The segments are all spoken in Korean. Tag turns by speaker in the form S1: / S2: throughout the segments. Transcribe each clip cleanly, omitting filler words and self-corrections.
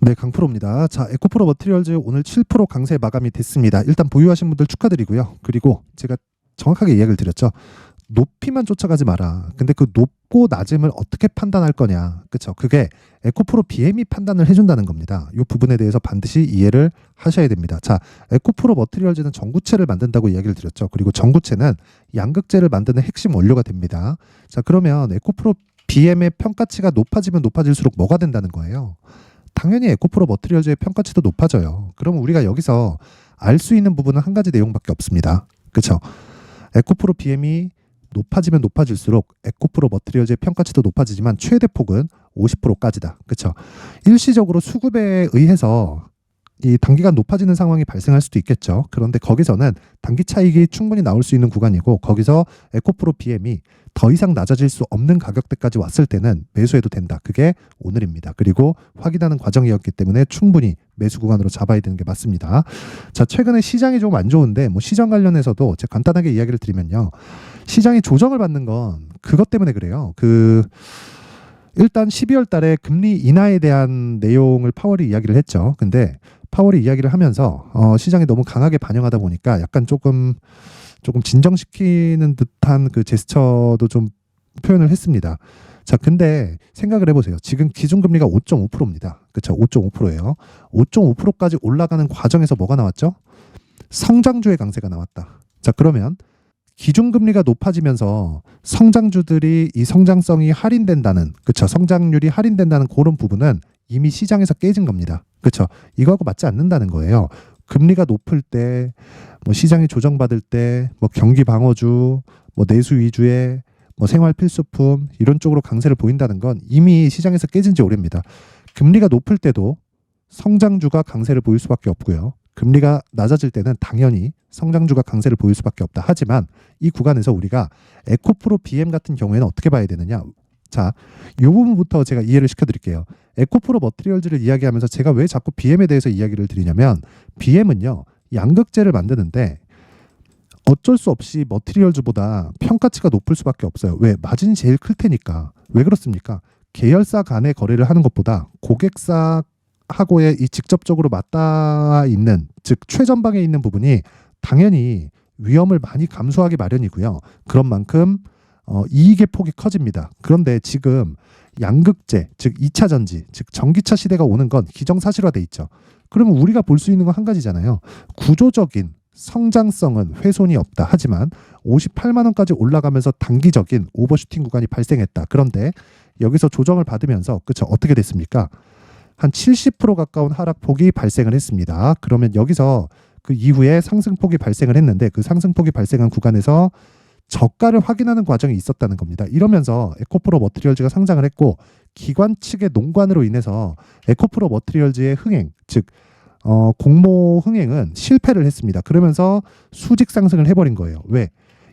S1: 네, 강프로입니다. 자, 에코프로 머티리얼즈 오늘 7% 강세 마감이 됐습니다. 일단 보유하신 분들 축하드리고요. 그리고 제가 정확하게 이야기를 드렸죠. 높이만 쫓아가지 마라. 근데 그 높고 낮음을 어떻게 판단할 거냐. 그렇죠? 그게 에코프로 BM이 판단을 해준다는 겁니다. 이 부분에 대해서 반드시 이해를 하셔야 됩니다. 자, 에코프로 머티리얼즈는 전구체를 만든다고 이야기를 드렸죠. 그리고 전구체는 양극재를 만드는 핵심 원료가 됩니다. 자, 그러면 에코프로 BM의 평가치가 높아지면 높아질수록 뭐가 된다는 거예요? 당연히 에코프로 머티리얼즈의 평가치도 높아져요. 그럼 우리가 여기서 알 수 있는 부분은 한 가지 내용밖에 없습니다. 그렇죠? 에코프로 BM이 높아지면 높아질수록 에코프로 머티리얼즈의 평가치도 높아지지만 최대 폭은 50%까지다. 그렇죠? 일시적으로 수급에 의해서 이 단기간 높아지는 상황이 발생할 수도 있겠죠. 그런데 거기서는 단기 차익이 충분히 나올 수 있는 구간이고 거기서 에코프로 BM이 더 이상 낮아질 수 없는 가격대까지 왔을 때는 매수해도 된다. 그게 오늘입니다. 그리고 확인하는 과정이었기 때문에 충분히 매수 구간으로 잡아야 되는 게 맞습니다. 자, 최근에 시장이 좀 안 좋은데 뭐 시장 관련해서도 제가 간단하게 이야기를 드리면요. 시장이 조정을 받는 건 그것 때문에 그래요. 일단 12월 달에 금리 인하에 대한 내용을 파월이 이야기를 했죠. 근데 파월이 이야기를 하면서 시장이 너무 강하게 반영하다 보니까 약간 조금 진정시키는 듯한 그 제스처도 좀 표현을 했습니다. 자, 근데 생각을 해보세요. 지금 기준금리가 5.5%입니다. 그렇죠? 5.5%예요. 5.5%까지 올라가는 과정에서 뭐가 나왔죠? 성장주의 강세가 나왔다. 자, 그러면 기준금리가 높아지면서 성장주들이 이 성장성이 할인된다는, 그렇죠? 성장률이 할인된다는 그런 부분은 이미 시장에서 깨진 겁니다. 그렇죠? 이거하고 맞지 않는다는 거예요. 금리가 높을 때, 뭐 시장이 조정받을 때, 뭐 경기 방어주, 뭐 내수 위주의 뭐 생활 필수품 이런 쪽으로 강세를 보인다는 건 이미 시장에서 깨진 지 오래입니다. 금리가 높을 때도 성장주가 강세를 보일 수밖에 없고요. 금리가 낮아질 때는 당연히 성장주가 강세를 보일 수밖에 없다. 하지만 이 구간에서 우리가 에코프로 BM 같은 경우에는 어떻게 봐야 되느냐? 자, 이 부분부터 제가 이해를 시켜드릴게요. 에코프로 머티리얼즈를 이야기하면서 제가 왜 자꾸 BM에 대해서 이야기를 드리냐면 BM은요. 양극재를 만드는데 어쩔 수 없이 머티리얼즈보다 평가치가 높을 수밖에 없어요. 왜? 마진이 제일 클 테니까. 왜 그렇습니까? 계열사 간의 거래를 하는 것보다 고객사 하고의 이 직접적으로 맞닿아 있는, 즉 최전방에 있는 부분이 당연히 위험을 많이 감수하기 마련이고요. 그런 만큼 이익의 폭이 커집니다. 그런데 지금 양극재, 즉 2차 전지, 즉 전기차 시대가 오는 건 기정사실화돼 있죠. 그러면 우리가 볼 수 있는 건 한 가지잖아요. 구조적인 성장성은 훼손이 없다. 하지만 58만 원까지 올라가면서 단기적인 오버슈팅 구간이 발생했다. 그런데 여기서 조정을 받으면서 그쵸 어떻게 됐습니까? 한 70% 가까운 하락폭이 발생을 했습니다. 그러면 여기서 그 이후에 상승폭이 발생을 했는데 그 상승폭이 발생한 구간에서 저가를 확인하는 과정이 있었다는 겁니다. 이러면서 에코프로 머티리얼즈가 상장을 했고 기관 측의 농관으로 인해서 에코프로 머티리얼즈의 흥행, 즉 공모 흥행은 실패를 했습니다. 그러면서 수직 상승을 해버린 거예요. 왜?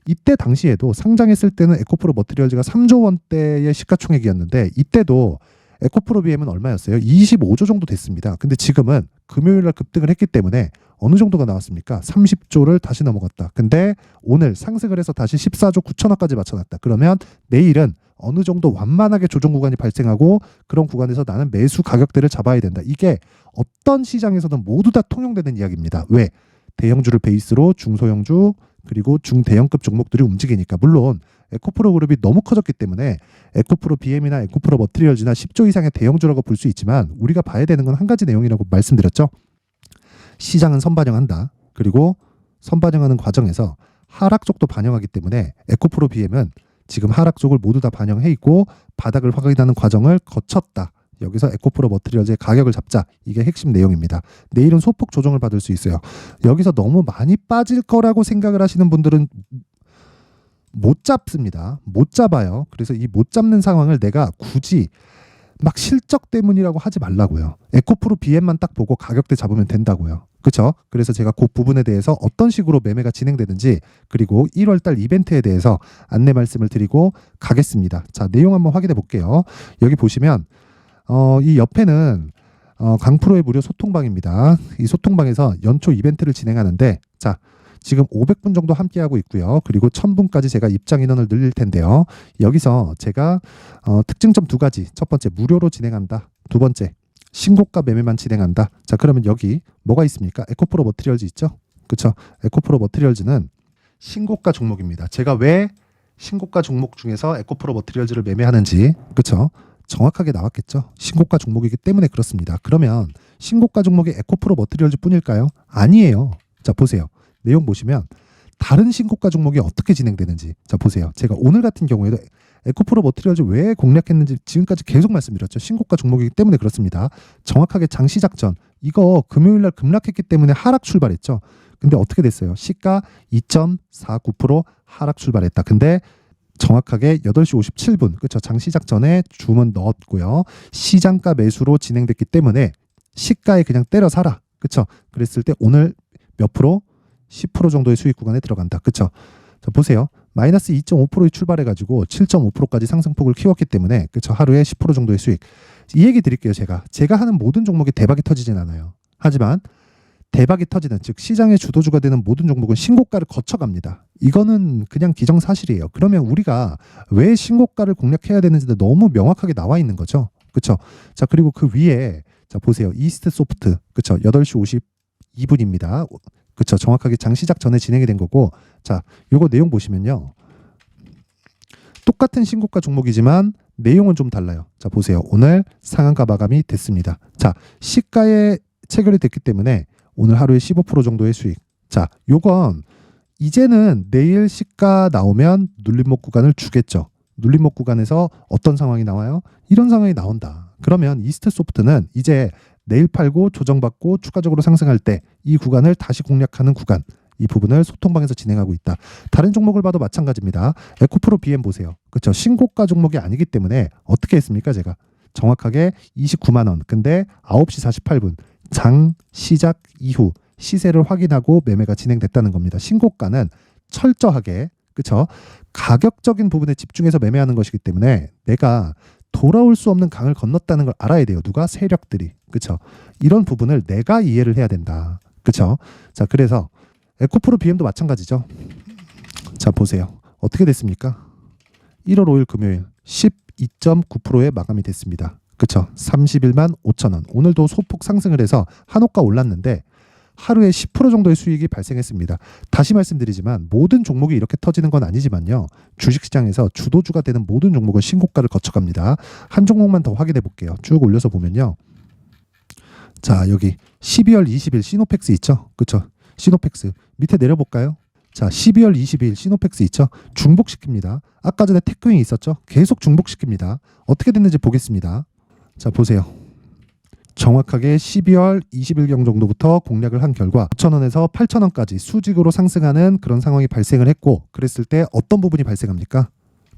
S1: 이때 당시에도 상장했을 때는 에코프로 머티리얼즈가 3조 원대의 시가총액이었는데 이때도 에코프로 BM은 얼마였어요? 25조 정도 됐습니다. 근데 지금은 금요일날 급등을 했기 때문에 어느 정도가 나왔습니까? 30조를 다시 넘어갔다. 근데 오늘 상승을 해서 다시 14조 9천억까지 맞춰놨다. 그러면 내일은 어느 정도 완만하게 조정 구간이 발생하고 그런 구간에서 나는 매수 가격대를 잡아야 된다. 이게 어떤 시장에서든 모두 다 통용되는 이야기입니다. 왜? 대형주를 베이스로 중소형주 그리고 중대형급 종목들이 움직이니까. 물론 에코프로 그룹이 너무 커졌기 때문에 에코프로 BM이나 에코프로 머티리얼즈나 10조 이상의 대형주라고 볼 수 있지만 우리가 봐야 되는 건 한 가지 내용이라고 말씀드렸죠. 시장은 선반영한다. 그리고 선반영하는 과정에서 하락 쪽도 반영하기 때문에 에코프로 BM은 지금 하락 쪽을 모두 다 반영해 있고 바닥을 확인하는 과정을 거쳤다. 여기서 에코프로 머티리얼즈의 가격을 잡자. 이게 핵심 내용입니다. 내일은 소폭 조정을 받을 수 있어요. 여기서 너무 많이 빠질 거라고 생각을 하시는 분들은 못 잡습니다. 못 잡아요. 그래서 이 못 잡는 상황을 내가 굳이 막 실적 때문이라고 하지 말라고요. 에코프로 BM만 딱 보고 가격대 잡으면 된다고요. 그렇죠? 그래서 제가 그 부분에 대해서 어떤 식으로 매매가 진행되는지 그리고 1월달 이벤트에 대해서 안내 말씀을 드리고 가겠습니다. 자, 내용 한번 확인해 볼게요. 여기 보시면 이 옆에는 강프로의 무료 소통방입니다. 이 소통방에서 연초 이벤트를 진행하는데 자, 지금 500분 정도 함께하고 있고요. 그리고 1000분까지 제가 입장 인원을 늘릴 텐데요. 여기서 제가 특징점 두 가지. 첫 번째 무료로 진행한다. 두 번째 신고가 매매만 진행한다. 자, 그러면 여기 뭐가 있습니까? 에코프로 머티리얼즈 있죠? 그쵸? 에코프로 머티리얼즈는 신고가 종목입니다. 제가 왜 신고가 종목 중에서 에코프로 머티리얼즈를 매매하는지, 그쵸? 정확하게 나왔겠죠? 신고가 종목이기 때문에 그렇습니다. 그러면 신고가 종목이 에코프로 머티리얼즈 뿐일까요? 아니에요. 자, 보세요. 내용 보시면 다른 신고가 종목이 어떻게 진행되는지. 자, 보세요. 제가 오늘 같은 경우에도 에코프로 머티리얼즈 왜 공략했는지 지금까지 계속 말씀드렸죠. 신고가 종목이기 때문에 그렇습니다. 정확하게 장시작 전 이거 금요일날 급락했기 때문에 하락 출발했죠. 근데 어떻게 됐어요? 시가 2.49% 하락 출발했다. 근데 정확하게 8시 57분, 그렇죠? 장시작 전에 주문 넣었고요. 시장가 매수로 진행됐기 때문에 시가에 그냥 때려 사라. 그렇죠? 그랬을 때 오늘 몇 프로? 10% 정도의 수익 구간에 들어간다. 그렇죠? 자, 보세요. 마이너스 2.5%에 출발해가지고 7.5%까지 상승폭을 키웠기 때문에 그렇죠? 하루에 10% 정도의 수익. 이 얘기 드릴게요. 제가 하는 모든 종목이 대박이 터지진 않아요. 하지만 대박이 터지는, 즉 시장의 주도주가 되는 모든 종목은 신고가를 거쳐갑니다. 이거는 그냥 기정사실이에요. 그러면 우리가 왜 신고가를 공략해야 되는지도 너무 명확하게 나와 있는 거죠. 그렇죠? 자, 그리고 그 위에 자, 보세요. 이스트 소프트. 그렇죠? 8시 52분입니다. 그렇죠? 정확하게 장시작 전에 진행이 된 거고. 자, 요거 내용 보시면요. 똑같은 신고가 종목이지만 내용은 좀 달라요. 자, 보세요. 오늘 상한가 마감이 됐습니다. 자, 시가에 체결이 됐기 때문에 오늘 하루에 15% 정도의 수익. 자, 요건 이제는 내일 시가 나오면 눌림목 구간을 주겠죠. 눌림목 구간에서 어떤 상황이 나와요? 이런 상황이 나온다. 그러면 이스트 소프트는 이제 내일 팔고 조정받고 추가적으로 상승할 때 이 구간을 다시 공략하는 구간, 이 부분을 소통방에서 진행하고 있다. 다른 종목을 봐도 마찬가지입니다. 에코프로 BM 보세요. 그렇죠? 신고가 종목이 아니기 때문에 어떻게 했습니까? 제가 정확하게 29만 원. 근데 9시 48분 장 시작 이후 시세를 확인하고 매매가 진행됐다는 겁니다. 신고가는 철저하게, 그렇죠? 가격적인 부분에 집중해서 매매하는 것이기 때문에 내가 돌아올 수 없는 강을 건넜다는 걸 알아야 돼요. 누가? 세력들이. 그렇죠? 이런 부분을 내가 이해를 해야 된다. 그렇죠? 자, 그래서 에코프로 BM도 마찬가지죠. 자, 보세요. 어떻게 됐습니까? 1월 5일 금요일 12.9%에 마감이 됐습니다. 그렇죠? 31만 5천 원. 오늘도 소폭 상승을 해서 한호가 올랐는데 하루에 10% 정도의 수익이 발생했습니다. 다시 말씀드리지만 모든 종목이 이렇게 터지는 건 아니지만요. 주식시장에서 주도주가 되는 모든 종목은 신고가를 거쳐갑니다. 한 종목만 더 확인해 볼게요. 쭉 올려서 보면요. 자, 여기 12월 20일 시노펙스 있죠? 그렇죠? 시노펙스 밑에 내려볼까요? 자, 12월 22일 시노펙스 있죠? 중복시킵니다. 아까 전에 테크윙이 있었죠? 계속 중복시킵니다. 어떻게 됐는지 보겠습니다. 자, 보세요. 정확하게 12월 20일경 정도부터 공략을 한 결과 9,000원에서 8,000원까지 수직으로 상승하는 그런 상황이 발생을 했고, 그랬을 때 어떤 부분이 발생합니까?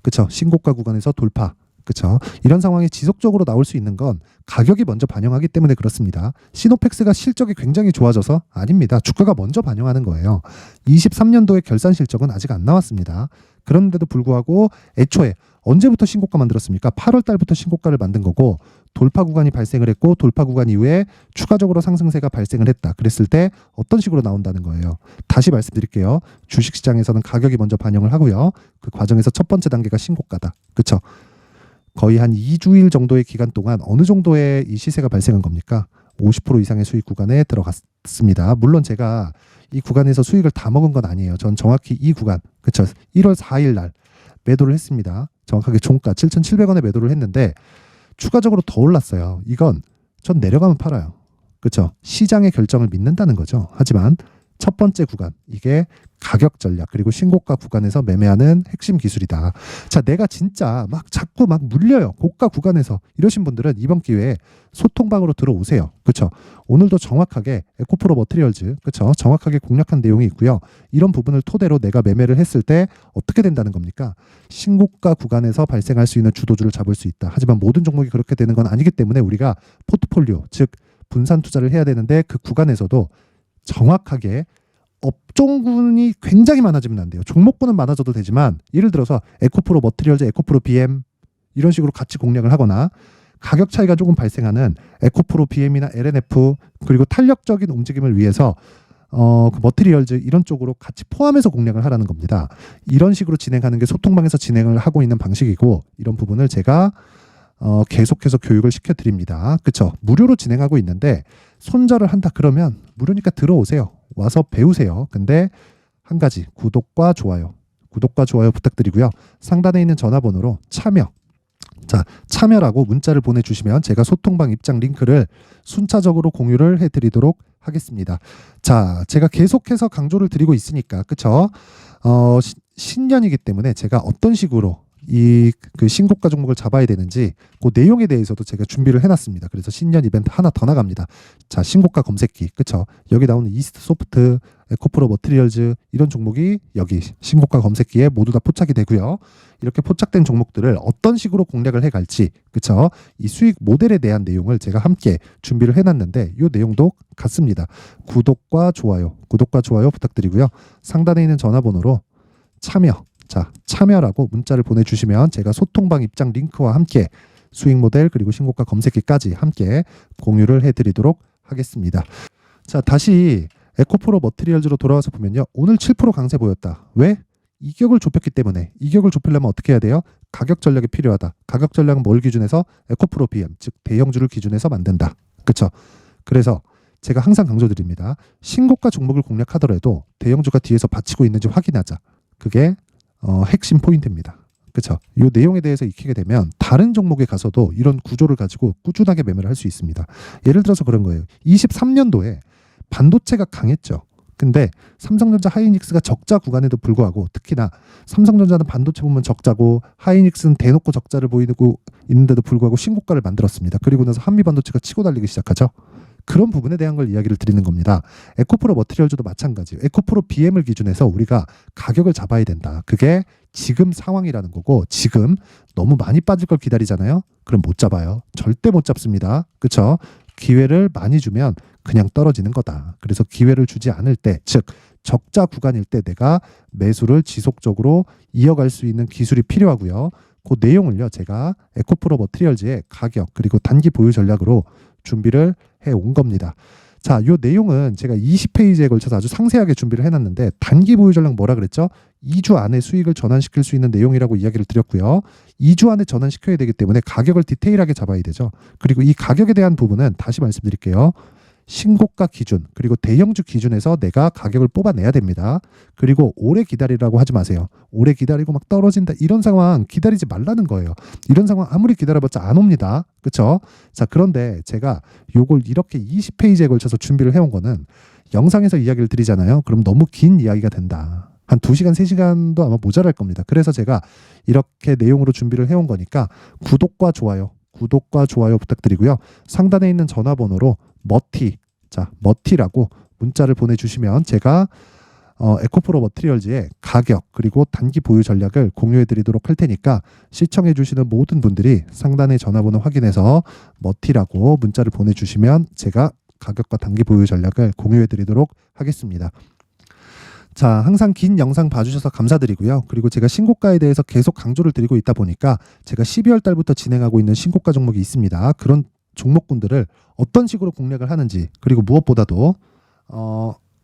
S1: 그쵸? 신고가 구간에서 돌파. 그쵸? 이런 상황이 지속적으로 나올 수 있는 건 가격이 먼저 반영하기 때문에 그렇습니다. 시노펙스가 실적이 굉장히 좋아져서? 아닙니다. 주가가 먼저 반영하는 거예요. 23년도의 결산 실적은 아직 안 나왔습니다. 그런데도 불구하고 애초에 언제부터 신고가 만들었습니까? 8월 달부터 신고가를 만든 거고, 돌파 구간이 발생을 했고 돌파 구간 이후에 추가적으로 상승세가 발생을 했다. 그랬을 때 어떤 식으로 나온다는 거예요. 다시 말씀드릴게요. 주식시장에서는 가격이 먼저 반영을 하고요. 그 과정에서 첫 번째 단계가 신고가다. 그렇죠? 거의 한 2주일 정도의 기간 동안 어느 정도의 이 시세가 발생한 겁니까? 50% 이상의 수익 구간에 들어갔습니다. 물론 제가 이 구간에서 수익을 다 먹은 건 아니에요. 전 정확히 이 구간, 그렇죠? 1월 4일 날 매도를 했습니다. 정확하게 종가 7,700원에 매도를 했는데 추가적으로 더 올랐어요. 이건 전 내려가면 팔아요. 그렇죠? 시장의 결정을 믿는다는 거죠. 하지만 첫 번째 구간, 이게 가격 전략 그리고 신고가 구간에서 매매하는 핵심 기술이다. 자, 내가 진짜 막 자꾸 막 물려요. 고가 구간에서 이러신 분들은 이번 기회에 소통방으로 들어오세요. 그렇죠? 오늘도 정확하게 에코프로 머티리얼즈, 그렇죠? 정확하게 공략한 내용이 있고요. 이런 부분을 토대로 내가 매매를 했을 때 어떻게 된다는 겁니까? 신고가 구간에서 발생할 수 있는 주도주를 잡을 수 있다. 하지만 모든 종목이 그렇게 되는 건 아니기 때문에 우리가 포트폴리오, 즉 분산 투자를 해야 되는데 그 구간에서도 정확하게 업종군이 굉장히 많아지면 안 돼요. 종목군은 많아져도 되지만 예를 들어서 에코프로 머티리얼즈, 에코프로 BM 이런 식으로 같이 공략을 하거나 가격 차이가 조금 발생하는 에코프로 BM이나 LNF 그리고 탄력적인 움직임을 위해서 그 머티리얼즈 이런 쪽으로 같이 포함해서 공략을 하라는 겁니다. 이런 식으로 진행하는 게 소통방에서 진행을 하고 있는 방식이고 이런 부분을 제가 계속해서 교육을 시켜드립니다. 그쵸? 무료로 진행하고 있는데 손절을 한다 그러면 무료니까 들어오세요. 와서 배우세요. 근데 한 가지 구독과 좋아요 부탁드리고요. 상단에 있는 전화번호로 참여라고 문자를 보내주시면 제가 소통방 입장 링크를 순차적으로 공유를 해드리도록 하겠습니다. 자, 제가 계속해서 강조를 드리고 있으니까 그쵸? 신년이기 때문에 제가 어떤 식으로 그 신고가 종목을 잡아야 되는지 그 내용에 대해서도 제가 준비를 해놨습니다. 그래서 신년 이벤트 하나 더 나갑니다. 자, 신고가 검색기 그쵸? 여기 나오는 이스트 소프트, 에코프로 머티리얼즈 이런 종목이 여기 신고가 검색기에 모두 다 포착이 되고요. 이렇게 포착된 종목들을 어떤 식으로 공략을 해갈지 그쵸? 이 수익 모델에 대한 내용을 제가 함께 준비를 해놨는데 이 내용도 같습니다. 구독과 좋아요 부탁드리고요. 상단에 있는 전화번호로 참여라고 문자를 보내주시면 제가 소통방 입장 링크와 함께 수익 모델 그리고 신고가 검색기까지 함께 공유를 해드리도록 하겠습니다. 자, 다시 에코프로 머티리얼즈로 돌아와서 보면요. 오늘 7% 강세 보였다. 왜? 이격을 좁혔기 때문에. 이격을 좁히려면 어떻게 해야 돼요? 가격 전략이 필요하다. 가격 전략은 뭘 기준해서? 에코프로 BM, 즉 대형주를 기준해서 만든다. 그렇죠? 그래서 제가 항상 강조드립니다. 신고가 종목을 공략하더라도 대형주가 뒤에서 받치고 있는지 확인하자. 그게 핵심 포인트입니다. 그렇죠? 이 내용에 대해서 익히게 되면 다른 종목에 가서도 이런 구조를 가지고 꾸준하게 매매를 할 수 있습니다. 예를 들어서 그런 거예요. 23년도에 반도체가 강했죠. 근데 삼성전자 하이닉스가 적자 구간에도 불구하고 특히나 삼성전자는 반도체 보면 적자고 하이닉스는 대놓고 적자를 보이고 있는데도 불구하고 신고가를 만들었습니다. 그리고 나서 한미반도체가 치고 달리기 시작하죠. 그런 부분에 대한 걸 이야기를 드리는 겁니다. 에코프로 머티리얼즈도 마찬가지예요. 에코프로 BM을 기준해서 우리가 가격을 잡아야 된다. 그게 지금 상황이라는 거고 지금 너무 많이 빠질 걸 기다리잖아요. 그럼 못 잡아요. 절대 못 잡습니다. 그렇죠? 기회를 많이 주면 그냥 떨어지는 거다. 그래서 기회를 주지 않을 때, 즉 적자 구간일 때 내가 매수를 지속적으로 이어갈 수 있는 기술이 필요하고요. 그 내용을요. 제가 에코프로 머티리얼즈의 가격 그리고 단기 보유 전략으로 준비를 해온 겁니다. 자, 이 내용은 제가 20페이지에 걸쳐서 아주 상세하게 준비를 해놨는데 단기 보유 전략 뭐라 그랬죠? 2주 안에 수익을 전환시킬 수 있는 내용이라고 이야기를 드렸고요. 2주 안에 전환시켜야 되기 때문에 가격을 디테일하게 잡아야 되죠. 그리고 이 가격에 대한 부분은 다시 말씀드릴게요. 신고가 기준 그리고 대형주 기준에서 내가 가격을 뽑아내야 됩니다. 그리고 오래 기다리라고 하지 마세요. 오래 기다리고 막 떨어진다 이런 상황 기다리지 말라는 거예요. 이런 상황 아무리 기다려봤자 안 옵니다. 그렇죠? 자, 그런데 제가 요걸 이렇게 20페이지에 걸쳐서 준비를 해온 거는 영상에서 이야기를 드리잖아요. 그럼 너무 긴 이야기가 된다. 한 2시간, 3시간도 아마 모자랄 겁니다. 그래서 제가 이렇게 내용으로 준비를 해온 거니까 구독과 좋아요 부탁드리고요. 상단에 있는 전화번호로 머티라고 문자를 보내주시면 제가 에코프로 머티리얼즈의 가격 그리고 단기 보유 전략을 공유해 드리도록 할 테니까 시청해 주시는 모든 분들이 상단의 전화번호 확인해서 머티라고 문자를 보내주시면 제가 가격과 단기 보유 전략을 공유해 드리도록 하겠습니다. 자, 항상 긴 영상 봐주셔서 감사드리고요. 그리고 제가 신고가에 대해서 계속 강조를 드리고 있다 보니까 제가 12월 달부터 진행하고 있는 신고가 종목이 있습니다. 그런 종목군들을 어떤 식으로 공략을 하는지 그리고 무엇보다도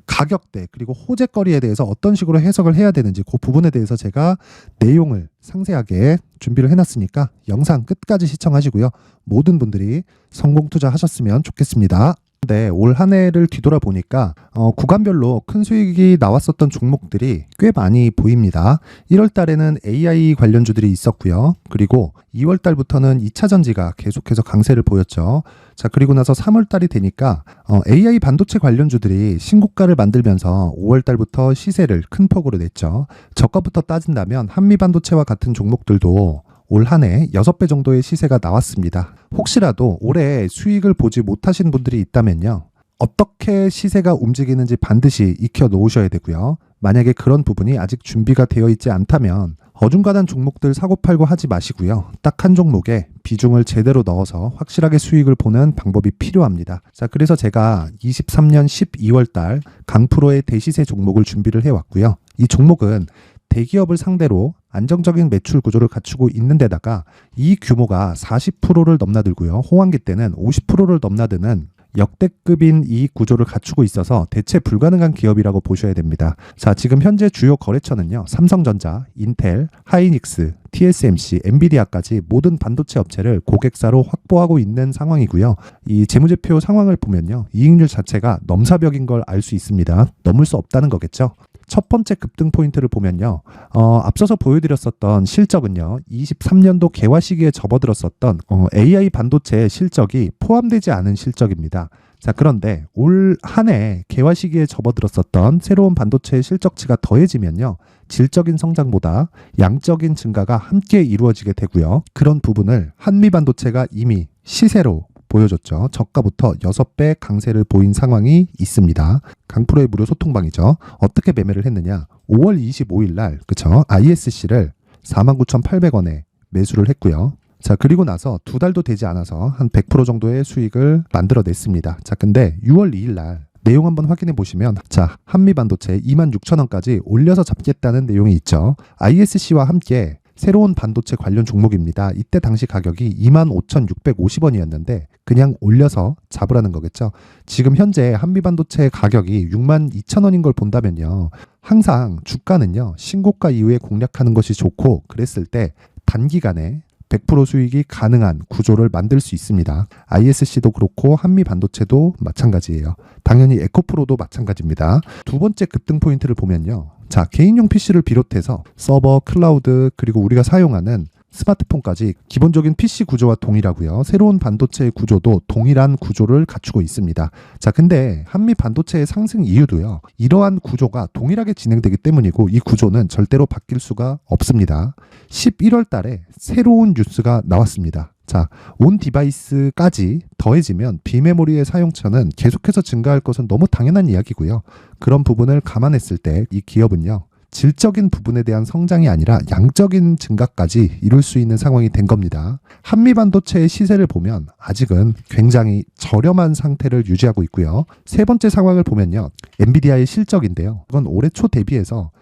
S1: 가격대 그리고 호재거리에 대해서 어떤 식으로 해석을 해야 되는지 그 부분에 대해서 제가 내용을 상세하게 준비를 해놨으니까 영상 끝까지 시청하시고요. 모든 분들이 성공 투자하셨으면 좋겠습니다. 네, 올 한 해를 뒤돌아보니까 구간별로 큰 수익이 나왔었던 종목들이 꽤 많이 보입니다. 1월 달에는 AI 관련주들이 있었고요. 그리고 2월 달부터는 2차 전지가 계속해서 강세를 보였죠. 자, 그리고 나서 3월 달이 되니까 AI 반도체 관련주들이 신고가를 만들면서 5월 달부터 시세를 큰 폭으로 냈죠. 저가부터 따진다면 한미반도체와 같은 종목들도 올 한 해 6배 정도의 시세가 나왔습니다. 혹시라도 올해 수익을 보지 못하신 분들이 있다면요. 어떻게 시세가 움직이는지 반드시 익혀 놓으셔야 되고요. 만약에 그런 부분이 아직 준비가 되어 있지 않다면 어중간한 종목들 사고팔고 하지 마시고요. 딱 한 종목에 비중을 제대로 넣어서 확실하게 수익을 보는 방법이 필요합니다. 자, 그래서 제가 23년 12월 달 강프로의 대시세 종목을 준비를 해왔고요. 이 종목은 대기업을 상대로 안정적인 매출 구조를 갖추고 있는 데다가 이 규모가 40%를 넘나들고요. 호황기 때는 50%를 넘나드는 역대급인 이익 구조를 갖추고 있어서 대체 불가능한 기업이라고 보셔야 됩니다. 자, 지금 현재 주요 거래처는요. 삼성전자, 인텔, 하이닉스, TSMC, 엔비디아까지 모든 반도체 업체를 고객사로 확보하고 있는 상황이고요. 이 재무제표 상황을 보면요. 이익률 자체가 넘사벽인 걸 알 수 있습니다. 넘을 수 없다는 거겠죠. 첫 번째 급등 포인트를 보면요. 앞서서 보여드렸었던 실적은요. 23년도 개화 시기에 접어들었었던 AI 반도체 실적이 포함되지 않은 실적입니다. 자, 그런데 올 한 해 개화 시기에 접어들었었던 새로운 반도체 실적치가 더해지면요. 질적인 성장보다 양적인 증가가 함께 이루어지게 되고요. 그런 부분을 한미반도체가 이미 시세로 보여줬죠. 저가부터 6배 강세를 보인 상황이 있습니다. 강프로의 무료 소통방이죠. 어떻게 매매를 했느냐. 5월 25일 날 그쵸? ISC를 49,800원에 매수를 했고요. 자, 그리고 나서 2달도 되지 않아서 한 100% 정도의 수익을 만들어냈습니다. 자, 근데 6월 2일 날 내용 한번 확인해 보시면 자, 한미반도체 26,000원까지 올려서 잡겠다는 내용이 있죠. ISC와 함께 새로운 반도체 관련 종목입니다. 이때 당시 가격이 25,650원이었는데 그냥 올려서 잡으라는 거겠죠. 지금 현재 한미반도체 가격이 62,000원인 걸 본다면요. 항상 주가는요. 신고가 이후에 공략하는 것이 좋고 그랬을 때 단기간에 100% 수익이 가능한 구조를 만들 수 있습니다. ISC도 그렇고 한미반도체도 마찬가지예요. 당연히 에코프로도 마찬가지입니다. 두 번째 급등 포인트를 보면요. 자, 개인용 PC를 비롯해서 서버, 클라우드, 그리고 우리가 사용하는 스마트폰까지 기본적인 PC 구조와 동일하고요. 새로운 반도체의 구조도 동일한 구조를 갖추고 있습니다. 자, 근데 한미 반도체의 상승 이유도요. 이러한 구조가 동일하게 진행되기 때문이고 이 구조는 절대로 바뀔 수가 없습니다. 11월 달에 새로운 뉴스가 나왔습니다. 자, 온 디바이스까지 더해지면 비메모리의 사용처는 계속해서 증가할 것은 너무 당연한 이야기고요. 그런 부분을 감안했을 때 이 기업은요. 질적인 부분에 대한 성장이 아니라 양적인 증가까지 이룰 수 있는 상황이 된 겁니다. 한미반도체의 시세를 보면 아직은 굉장히 저렴한 상태를 유지하고 있고요. 세 번째 상황을 보면요. 엔비디아의 실적인데요. 이건 올해 초 대비해서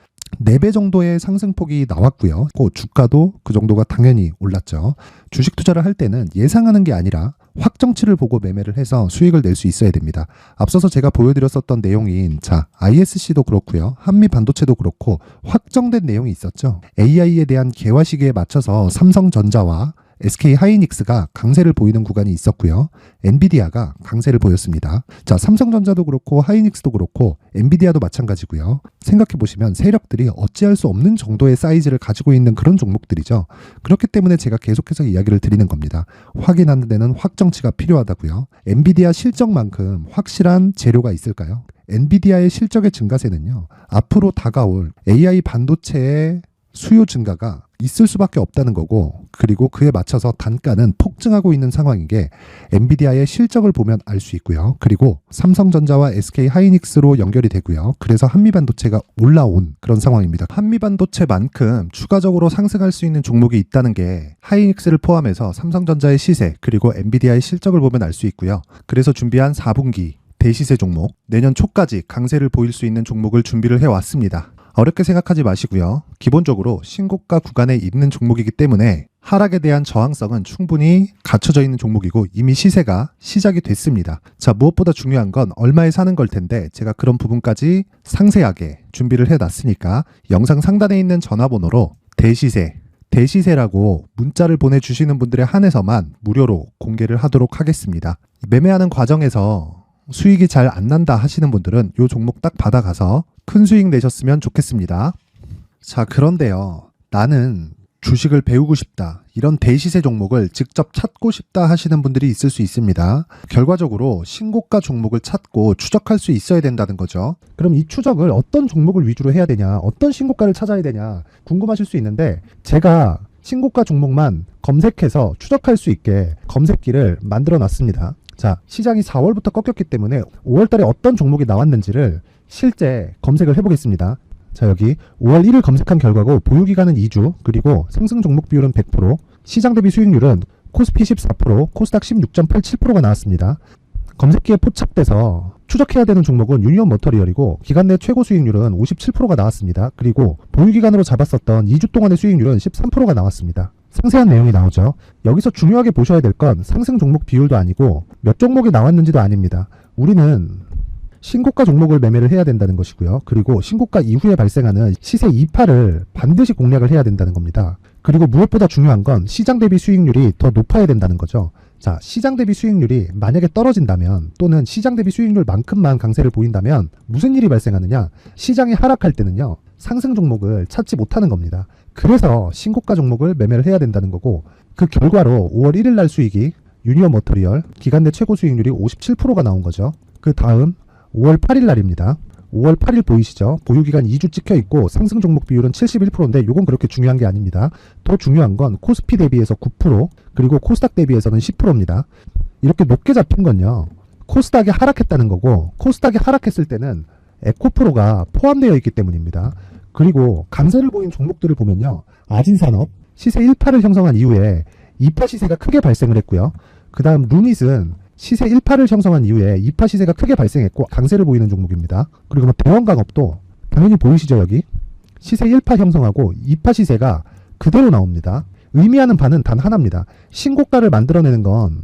S1: 4배 정도의 상승폭이 나왔고요. 주가도 그 정도가 당연히 올랐죠. 주식 투자를 할 때는 예상하는 게 아니라 확정치를 보고 매매를 해서 수익을 낼 수 있어야 됩니다. 앞서서 제가 보여드렸었던 내용인 자, ISC도 그렇고요. 한미 반도체도 그렇고 확정된 내용이 있었죠. AI에 대한 개화 시기에 맞춰서 삼성전자와 SK 하이닉스가 강세를 보이는 구간이 있었고요. 엔비디아가 강세를 보였습니다. 자, 삼성전자도 그렇고 하이닉스도 그렇고 엔비디아도 마찬가지고요. 생각해 보시면 세력들이 어찌할 수 없는 정도의 사이즈를 가지고 있는 그런 종목들이죠. 그렇기 때문에 제가 계속해서 이야기를 드리는 겁니다. 확인하는 데는 확정치가 필요하다고요. 엔비디아 실적만큼 확실한 재료가 있을까요? 엔비디아의 실적의 증가세는요. 앞으로 다가올 AI 반도체의 수요 증가가 있을 수밖에 없다는 거고 그리고 그에 맞춰서 단가는 폭증하고 있는 상황인 게 엔비디아의 실적을 보면 알 수 있고요. 그리고 삼성전자와 SK 하이닉스로 연결이 되고요. 그래서 한미반도체가 올라온 그런 상황입니다. 한미반도체만큼 추가적으로 상승할 수 있는 종목이 있다는 게 하이닉스를 포함해서 삼성전자의 시세 그리고 엔비디아의 실적을 보면 알 수 있고요. 그래서 준비한 4분기 대시세 종목 내년 초까지 강세를 보일 수 있는 종목을 준비를 해왔습니다. 어렵게 생각하지 마시고요. 기본적으로 신고가 구간에 있는 종목이기 때문에 하락에 대한 저항성은 충분히 갖춰져 있는 종목이고 이미 시세가 시작이 됐습니다. 자, 무엇보다 중요한 건 얼마에 사는 걸 텐데 제가 그런 부분까지 상세하게 준비를 해놨으니까 영상 상단에 있는 전화번호로 대시세라고 문자를 보내주시는 분들에 한해서만 무료로 공개를 하도록 하겠습니다. 매매하는 과정에서 수익이 잘 안 난다 하시는 분들은 이 종목 딱 받아가서 큰 수익 내셨으면 좋겠습니다. 자, 그런데요. 나는 주식을 배우고 싶다. 이런 대시세 종목을 직접 찾고 싶다 하시는 분들이 있을 수 있습니다. 결과적으로 신고가 종목을 찾고 추적할 수 있어야 된다는 거죠. 그럼 이 추적을 어떤 종목을 위주로 해야 되냐, 어떤 신고가를 찾아야 되냐 궁금하실 수 있는데 제가 신고가 종목만 검색해서 추적할 수 있게 검색기를 만들어 놨습니다. 자, 시장이 4월부터 꺾였기 때문에 5월 달에 어떤 종목이 나왔는지를 실제 검색을 해보겠습니다. 자, 여기 5월 1일 검색한 결과고 보유기간은 2주 그리고 상승 종목 비율은 100% 시장 대비 수익률은 코스피 14% 코스닥 16.87%가 나왔습니다. 검색기에 포착돼서 추적해야 되는 종목은 유니온 머터리얼이고 기간 내 최고 수익률은 57%가 나왔습니다. 그리고 보유기간으로 잡았었던 2주 동안의 수익률은 13%가 나왔습니다. 상세한 내용이 나오죠. 여기서 중요하게 보셔야 될 건 상승 종목 비율도 아니고 몇 종목이 나왔는지도 아닙니다. 우리는 신고가 종목을 매매를 해야 된다는 것이고요. 그리고 신고가 이후에 발생하는 시세 이파를 반드시 공략을 해야 된다는 겁니다. 그리고 무엇보다 중요한 건 시장 대비 수익률이 더 높아야 된다는 거죠. 자, 시장 대비 수익률이 만약에 떨어진다면 또는 시장 대비 수익률만큼만 강세를 보인다면 무슨 일이 발생하느냐? 시장이 하락할 때는요. 상승 종목을 찾지 못하는 겁니다. 그래서 신고가 종목을 매매를 해야 된다는 거고 그 결과로 5월 1일 날 수익이 유니온 머터리얼 기간 내 최고 수익률이 57%가 나온 거죠. 그 다음 5월 8일 날입니다. 5월 8일 보이시죠? 보유기간 2주 찍혀 있고 상승 종목 비율은 71%인데 이건 그렇게 중요한 게 아닙니다. 더 중요한 건 코스피 대비해서 9% 그리고 코스닥 대비해서는 10%입니다. 이렇게 높게 잡힌 건요. 코스닥이 하락했다는 거고 코스닥이 하락했을 때는 에코프로가 포함되어 있기 때문입니다. 그리고 강세를 보인 종목들을 보면요. 아진산업 시세 1파를 형성한 이후에 2파 시세가 크게 발생을 했고요. 그 다음 루닛은 시세 1파를 형성한 이후에 2파 시세가 크게 발생했고 강세를 보이는 종목입니다. 그리고 뭐 대원강업도 당연히 보이시죠 여기? 시세 1파 형성하고 2파 시세가 그대로 나옵니다. 의미하는 바는 단 하나입니다. 신고가를 만들어내는 건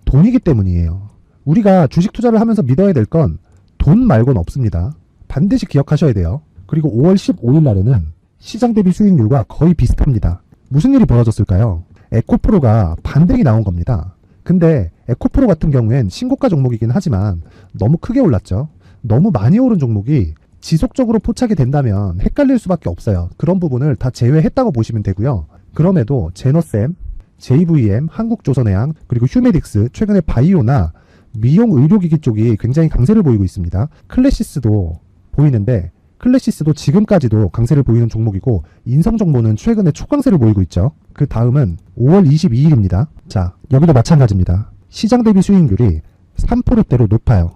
S1: 돈이기 때문이에요. 우리가 주식 투자를 하면서 믿어야 될 건 돈 말고는 없습니다. 반드시 기억하셔야 돼요. 그리고 5월 15일 날에는 시장 대비 수익률과 거의 비슷합니다. 무슨 일이 벌어졌을까요? 에코프로가 반등이 나온 겁니다. 근데 에코프로 같은 경우엔 신고가 종목이긴 하지만 너무 크게 올랐죠. 너무 많이 오른 종목이 지속적으로 포착이 된다면 헷갈릴 수밖에 없어요. 그런 부분을 다 제외했다고 보시면 되고요. 그럼에도 제너셈, JVM, 한국조선해양, 그리고 휴메딕스, 최근에 바이오나 미용 의료기기 쪽이 굉장히 강세를 보이고 있습니다. 클래시스도 보이는데 클래시스도 지금까지도 강세를 보이는 종목이고 인성정보는 최근에 초강세를 보이고 있죠. 그 다음은 5월 22일입니다. 자, 여기도 마찬가지입니다. 시장 대비 수익률이 3%대로 높아요.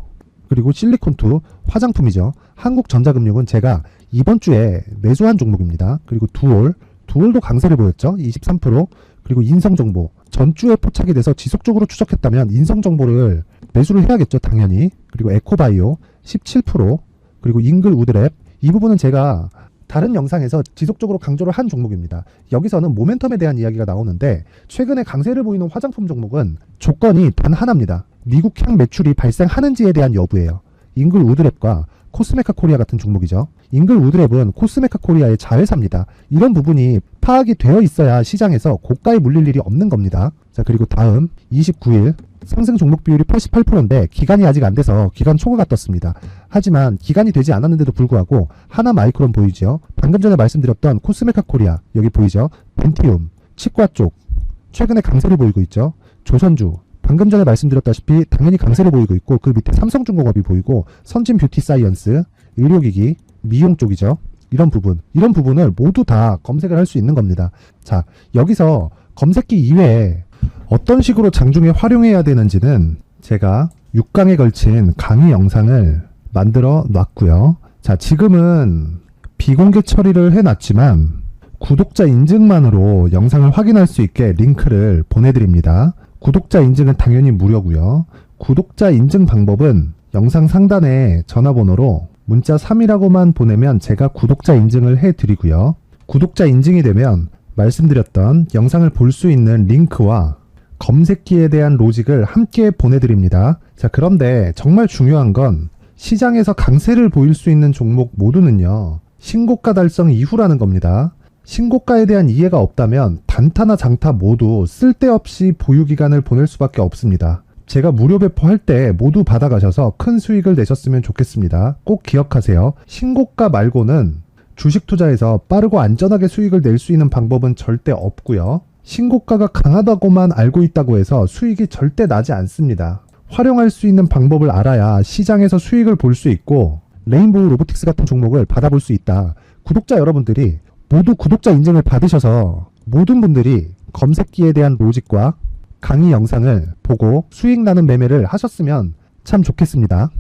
S1: 그리고 실리콘2 화장품이죠. 한국전자금융은 제가 이번 주에 매수한 종목입니다. 그리고 두올도 강세를 보였죠. 23%. 그리고 인성정보 전주에 포착이 돼서 지속적으로 추적했다면 인성정보를 매수를 해야겠죠. 당연히. 그리고 에코바이오 17%. 그리고 잉글우드랩 이 부분은 제가 다른 영상에서 지속적으로 강조를 한 종목입니다. 여기서는 모멘텀에 대한 이야기가 나오는데 최근에 강세를 보이는 화장품 종목은 조건이 단 하나입니다. 미국향 매출이 발생하는지에 대한 여부예요. 잉글우드랩과 코스메카 코리아 같은 종목이죠. 잉글우드랩은 코스메카 코리아의 자회사입니다. 이런 부분이 파악이 되어 있어야 시장에서 고가에 물릴 일이 없는 겁니다. 자, 그리고 다음 29일 상승 종목 비율이 88%인데 기간이 아직 안 돼서 기간 초과가 떴습니다. 하지만 기간이 되지 않았는데도 불구하고 하나마이크론 보이죠. 방금 전에 말씀드렸던 코스메카 코리아 여기 보이죠. 벤티움, 치과 쪽 최근에 강세를 보이고 있죠. 조선주 방금 전에 말씀드렸다시피 당연히 강세를 보이고 있고 그 밑에 삼성중공업이 보이고 선진 뷰티 사이언스, 의료기기, 미용 쪽이죠. 이런 부분을 모두 다 검색을 할 수 있는 겁니다. 자, 여기서 검색기 이외에 어떤 식으로 장중에 활용해야 되는지는 제가 6강에 걸친 강의 영상을 만들어 놨고요. 자, 지금은 비공개 처리를 해놨지만 구독자 인증만으로 영상을 확인할 수 있게 링크를 보내드립니다. 구독자 인증은 당연히 무료고요. 구독자 인증 방법은 영상 상단에 전화번호로 문자 3이라고만 보내면 제가 구독자 인증을 해드리고요. 구독자 인증이 되면 말씀드렸던 영상을 볼 수 있는 링크와 검색기에 대한 로직을 함께 보내드립니다. 자, 그런데 정말 중요한 건 시장에서 강세를 보일 수 있는 종목 모두는요. 신고가 달성 이후라는 겁니다. 신고가에 대한 이해가 없다면 단타나 장타 모두 쓸데없이 보유기간을 보낼 수밖에 없습니다. 제가 무료 배포할 때 모두 받아가셔서 큰 수익을 내셨으면 좋겠습니다. 꼭 기억하세요. 신고가 말고는 주식 투자에서 빠르고 안전하게 수익을 낼 수 있는 방법은 절대 없고요. 신고가가 강하다고만 알고 있다고 해서 수익이 절대 나지 않습니다. 활용할 수 있는 방법을 알아야 시장에서 수익을 볼 수 있고 레인보우 로보틱스 같은 종목을 받아볼 수 있다. 구독자 여러분들이 모두 구독자 인증을 받으셔서 모든 분들이 검색기에 대한 로직과 강의 영상을 보고 수익 나는 매매를 하셨으면 참 좋겠습니다.